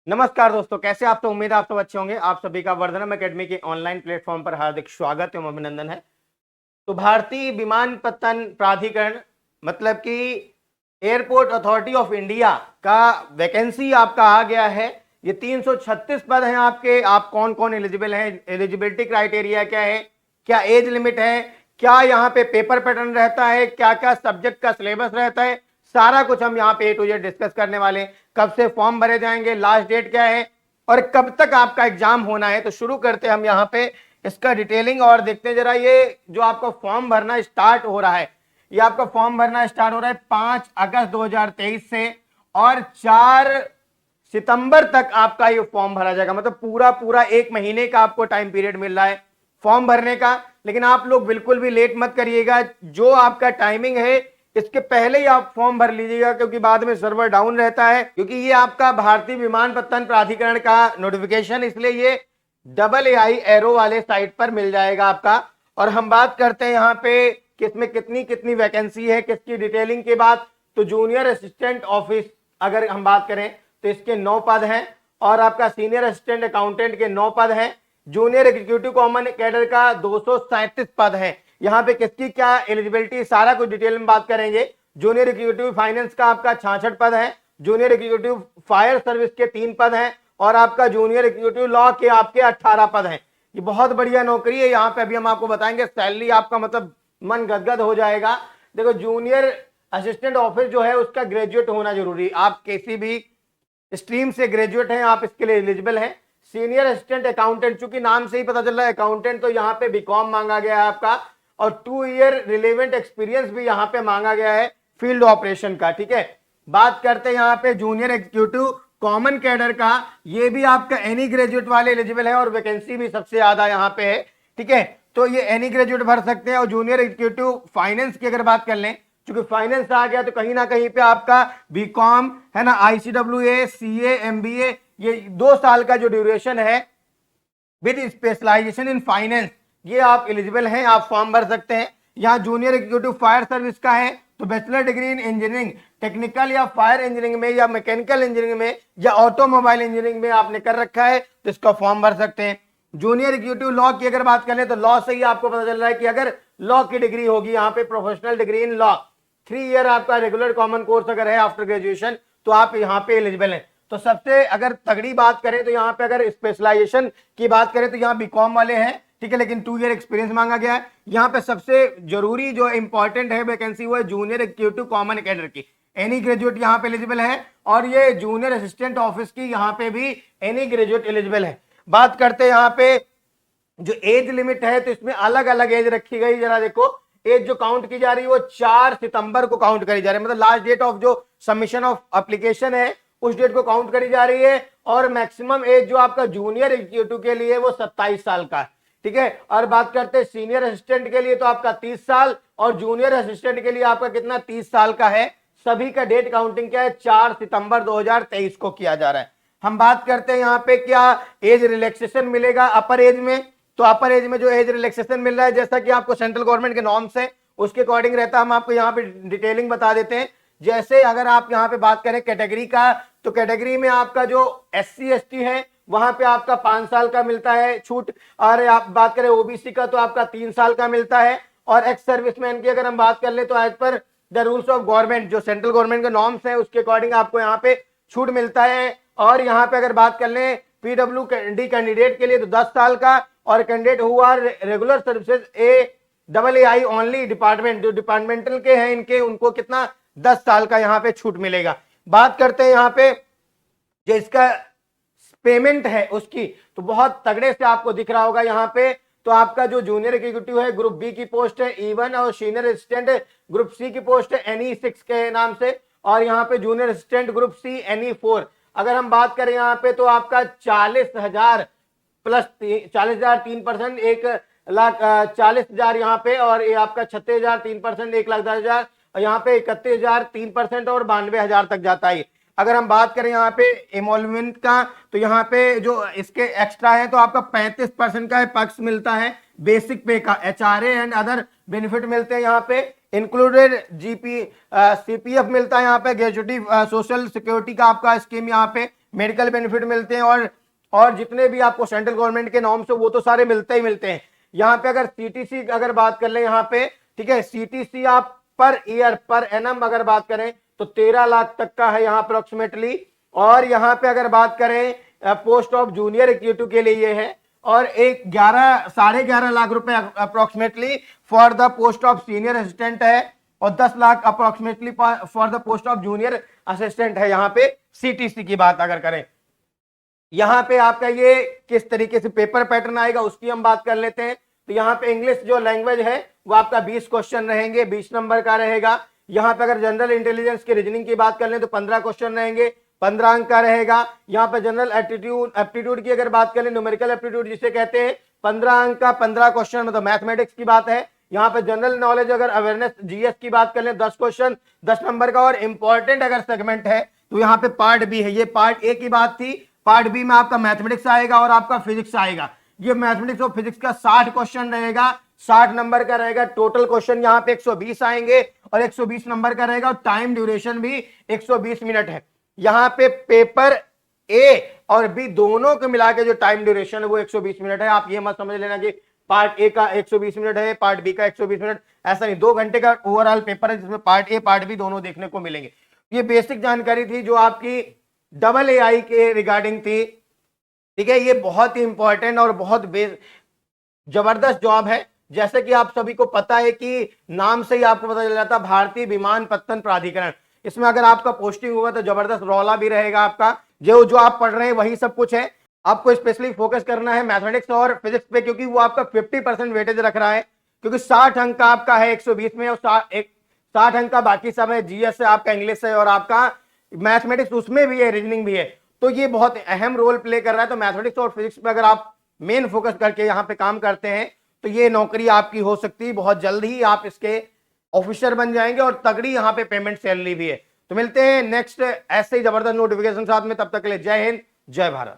नमस्कार दोस्तों, कैसे आप? तो उम्मीद है आप सब अच्छे होंगे। आप सभी का वर्धनम एकेडमी के ऑनलाइन प्लेटफॉर्म पर हार्दिक स्वागत एवं अभिनंदन है। तो भारतीय विमानपत्तन प्राधिकरण मतलब कि एयरपोर्ट अथॉरिटी ऑफ इंडिया का वैकेंसी आपका आ गया है। ये 336 पद हैं आपके। आप कौन कौन एलिजिबल हैं, एलिजिबिलिटी क्राइटेरिया क्या है, क्या एज लिमिट है, क्या यहाँ पे पेपर पैटर्न रहता है, क्या क्या सब्जेक्ट का सिलेबस रहता है, सारा कुछ हम यहाँ पे A to Z डिस्कस करने वाले हैं। कब से फॉर्म भरे जाएंगे, लास्ट डेट क्या है और कब तक आपका एग्जाम होना है। तो शुरू करते हैं हम यहाँ पे इसका डिटेलिंग और देखते हैं जरा। ये जो आपका फॉर्म भरना स्टार्ट हो रहा है, ये आपका फॉर्म भरना स्टार्ट हो रहा है 5 अगस्त 2023 से और 4 सितंबर तक आपका ये फॉर्म भरा जाएगा। मतलब पूरा पूरा एक महीने का आपको टाइम पीरियड मिल रहा है फॉर्म भरने का। लेकिन आप लोग बिल्कुल भी लेट मत करिएगा। जो आपका टाइमिंग है इसके पहले ही आप फॉर्म भर लीजिएगा, क्योंकि बाद में सर्वर डाउन रहता है। क्योंकि ये आपका भारतीय विमानपत्तन प्राधिकरण का नोटिफिकेशन, इसलिए ये AA एरो वाले साइट पर मिल जाएगा आपका। और हम बात करते हैं यहाँ पे किसमें कितनी कितनी वैकेंसी है, किसकी डिटेलिंग के बाद। तो जूनियर असिस्टेंट ऑफिस अगर हम बात करें तो इसके 9 पद हैं और आपका सीनियर असिस्टेंट अकाउंटेंट के 9 पद हैं। जूनियर एग्जीक्यूटिव कॉमन कैडर का 237 पद हैं। यहाँ पे किसकी क्या एलिजिबिलिटी, सारा कुछ डिटेल में बात करेंगे। जूनियर एग्जीक्यूटिव फाइनेंस का आपका 66 पद है। जूनियर एग्जीक्यूटिव फायर सर्विस के 3 पद हैं और आपका जूनियर एग्जीक्यूटिव लॉ के आपके 18 पद हैं। ये बहुत बढ़िया नौकरी है। यहाँ पे अभी हम आपको बताएंगे सैलरी आपका मतलब मन गदगद हो जाएगा। देखो, जूनियर असिस्टेंट ऑफिस जो है उसका ग्रेजुएट होना जरूरी। आप किसी भी स्ट्रीम से ग्रेजुएट हैं, आप इसके लिए एलिजिबल हैं। सीनियर असिस्टेंट अकाउंटेंट, चूंकि नाम से ही पता चल रहा है अकाउंटेंट, तो यहाँ पे बीकॉम मांगा गया है आपका और 2 ईयर रिलेवेंट एक्सपीरियंस भी यहाँ पे मांगा गया है फील्ड ऑपरेशन का। ठीक है, बात करते हैं यहाँ पे जूनियर एग्जीक्यूटिव कॉमन कैडर का। ये भी आपका एनी ग्रेजुएट वाले एलिजिबल है और वैकेंसी भी सबसे ज्यादा यहाँ पे है। ठीक है, तो ये एनी ग्रेजुएट भर सकते हैं। और जूनियर एग्जीक्यूटिव फाइनेंस की अगर बात कर लें, क्योंकि फाइनेंस आ गया तो कहीं ना कहीं पे आपका बीकॉम है ना, ICWA, CA, MBA, ये 2 साल का जो ड्यूरेशन है विद स्पेशलाइजेशन इन फाइनेंस, ये आप एलिजिबल हैं, आप फॉर्म भर सकते हैं। यहाँ जूनियर एग्जीक्यूटिव फायर सर्विस का है तो bachelor degree in engineering, technical या फायर इंजीनियरिंग में या मैकेनिकल इंजीनियरिंग में या ऑटोमोबाइल इंजीनियरिंग में आपने कर रखा है तो इसका फॉर्म भर सकते हैं। जूनियर एग्जीक्यूटिव लॉ की अगर बात करें तो लॉ से ही आपको पता चल रहा है कि अगर लॉ की डिग्री होगी, यहाँ पे professional degree in law 3 year आपका रेगुलर कॉमन कोर्स अगर है आफ्टर ग्रेजुएशन, तो आप यहाँ पे एलिजिबल हैं। तो सबसे अगर तगड़ी बात करें तो यहाँ पे अगर स्पेशलाइजेशन की बात करें तो यहाँ बीकॉम वाले हैं। ठीक है, लेकिन 2 ईयर एक्सपीरियंस मांगा गया है। यहाँ पे सबसे जरूरी जो इंपॉर्टेंट है वैकेंसी वो है जूनियर एग्जीक्यूटिव कॉमन कैडर की। एनी ग्रेजुएट यहाँ पे एलिजिबल है और ये जूनियर असिस्टेंट ऑफिस की यहाँ पे भी एनी ग्रेजुएट एलिजिबल है। बात करते हैं यहाँ पे जो एज लिमिट है, तो इसमें अलग अलग एज रखी गई। जरा देखो, एज जो काउंट की जा रही है वो 4 सितंबर को काउंट करी जा रही है। मतलब लास्ट डेट ऑफ जो सबमिशन ऑफ एप्लीकेशन है उस डेट को काउंट करी जा रही है। और मैक्सिमम एज जो आपका जूनियर एग्जीक्यूटिव के लिए वो 27 साल का है। ठीक है, और बात करते हैं सीनियर असिस्टेंट के लिए तो आपका 30 साल और जूनियर असिस्टेंट के लिए आपका कितना 30 साल का है। सभी का डेट काउंटिंग क्या है, 4 सितंबर 2023 को किया जा रहा है। हम बात करते हैं यहाँ पे क्या एज रिलैक्सेशन मिलेगा अपर एज में। तो अपर एज में जो एज रिलैक्सेशन मिल रहा है, जैसा कि आपको सेंट्रल गवर्नमेंट के नॉर्म्स है उसके अकॉर्डिंग रहता है। हम आपको यहाँ पे डिटेलिंग बता देते हैं। जैसे अगर आप यहाँ पे बात करें कैटेगरी का, तो कैटेगरी में आपका जो SC ST है वहां पे आपका 5 साल का मिलता है छूट। और आप बात करें OBC का तो आपका 3 साल का मिलता है। और एक्स सर्विसमैन की अगर हम बात कर ले तो as per the rules of government, जो सेंट्रल गवर्नमेंट के नॉर्म्स हैं उसके अकॉर्डिंग आपको यहाँ पे छूट मिलता है। और यहाँ पे अगर बात कर लें PWD कैंडिडेट के लिए तो 10 साल का, और कैंडिडेट हुआ regular services AAI only department, जो डिपार्टमेंटल के हैं इनके, उनको कितना 10 साल का यहाँ पे छूट मिलेगा। बात करते हैं यहाँ पे जो इसका पेमेंट है उसकी, तो बहुत तगड़े से आपको दिख रहा होगा यहाँ पे। तो आपका जो जूनियर एग्जीक्यूटिव है ग्रुप बी की पोस्ट है E1 और सीनियर असिस्टेंट ग्रुप सी की पोस्ट है NE6 के नाम से। और यहाँ पे junior assistant group C NE4 अगर हम बात करें यहाँ पे तो आपका 40,000 प्लस 40,000 3%, 1,40,000 यहाँ पे, और ये आपका 36,000 3%, 1,10,000, यहाँ पे 31,000 3% और 92,000 तक जाता है। अगर हम बात करें यहाँ पे एमोलमेंट का, तो यहाँ पे जो इसके एक्स्ट्रा है तो आपका 35% का पक्ष मिलता है बेसिक पे का। HRA एंड अदर बेनिफिट मिलते हैं यहाँ पे, इंक्लूडेड CPF मिलता है यहाँ पे, ग्रेजुएटी सोशल सिक्योरिटी का आपका स्कीम यहाँ पे मेडिकल बेनिफिट मिलते हैं, और जितने भी आपको सेंट्रल गवर्नमेंट के नॉर्म्स हो वो तो सारे मिलते ही मिलते हैं। यहाँ पे अगर सीटीसी अगर बात कर ले यहाँ पे, ठीक है, सीटीसी आप पर ईयर पर एनम अगर बात करें तो 13 लाख तक का है यहाँ अप्रोक्सीमेटली। और यहाँ पे अगर बात करें पोस्ट ऑफ जूनियर एग्जीक्यूटिव के लिए ये है, और एक 11.5 लाख रुपए approximately for the post of senior assistant है, और 10 lakh approximately for the post of junior assistant है यहाँ पे सीटीसी की बात अगर करें। यहाँ पे आपका ये किस तरीके से पेपर पैटर्न आएगा उसकी हम बात कर लेते हैं। तो यहाँ पे इंग्लिश जो लैंग्वेज है वो आपका 20 क्वेश्चन रहेंगे, 20 नंबर का रहेगा। यहाँ पे अगर जनरल इंटेलिजेंस की रीजनिंग की बात कर लें तो 15 क्वेश्चन रहेंगे, 15 अंक का रहेगा। यहाँ पे जनरल एप्टीट्यूड की अगर बात करें, न्यूमेरिकल एप्टीट्यूड जिसे कहते हैं, 15 अंक का 15 क्वेश्चन, मतलब मैथमेटिक्स की बात है। यहाँ पे जनरल नॉलेज अगर अवेयरनेस जीएस की बात कर लें 10 क्वेश्चन 10 नंबर का। और इंपॉर्टेंट अगर सेगमेंट है तो यहाँ पे पार्ट बी है, ये पार्ट ए की बात थी, पार्ट बी में आपका मैथमेटिक्स आएगा और आपका फिजिक्स आएगा। ये मैथमेटिक्स और फिजिक्स का 60 क्वेश्चन रहेगा, 60 नंबर का रहेगा। टोटल क्वेश्चन यहाँ पे 120 आएंगे और 120 नंबर का रहेगा, और टाइम ड्यूरेशन भी 120 मिनट है। यहाँ पे पेपर ए और बी दोनों को मिला के जो टाइम ड्यूरेशन है वो 120 मिनट है। आप ये मत समझ लेना कि पार्ट ए का 120 मिनट है, पार्ट बी का 120 मिनट, ऐसा नहीं। 2 घंटे का ओवरऑल पेपर है जिसमें पार्ट ए पार्ट बी दोनों देखने को मिलेंगे। ये बेसिक जानकारी थी जो आपकी AA के रिगार्डिंग थी, ठीक है। ये बहुत ही इंपॉर्टेंट और बहुत जबरदस्त जॉब है। जैसे कि आप सभी को पता है कि नाम से ही आपको पता चल जाता, भारतीय विमानपत्तन प्राधिकरण। इसमें अगर आपका पोस्टिंग होगा तो जबरदस्त रौला भी रहेगा आपका। जो आप पढ़ रहे हैं वही सब कुछ है। आपको स्पेशली फोकस करना है मैथमेटिक्स और फिजिक्स पे, क्योंकि वो आपका 50% वेटेज रख रहा है, क्योंकि 60 अंक का आपका है 120 में, और 60 अंक का बाकी सब है, जीएस है आपका, इंग्लिश है और आपका मैथमेटिक्स उसमें भी है, रीजनिंग भी है। तो ये बहुत अहम रोल प्ले कर रहा है। तो मैथमेटिक्स और फिजिक्स पे अगर आप मेन फोकस करके यहाँ पे काम करते हैं तो ये नौकरी आपकी हो सकती है। बहुत जल्द ही आप इसके ऑफिसर बन जाएंगे और तगड़ी यहाँ पे पेमेंट सैलरी भी है। तो मिलते हैं नेक्स्ट ऐसे ही जबरदस्त नोटिफिकेशन साथ में, तब तक के लिए जय हिंद जय भारत।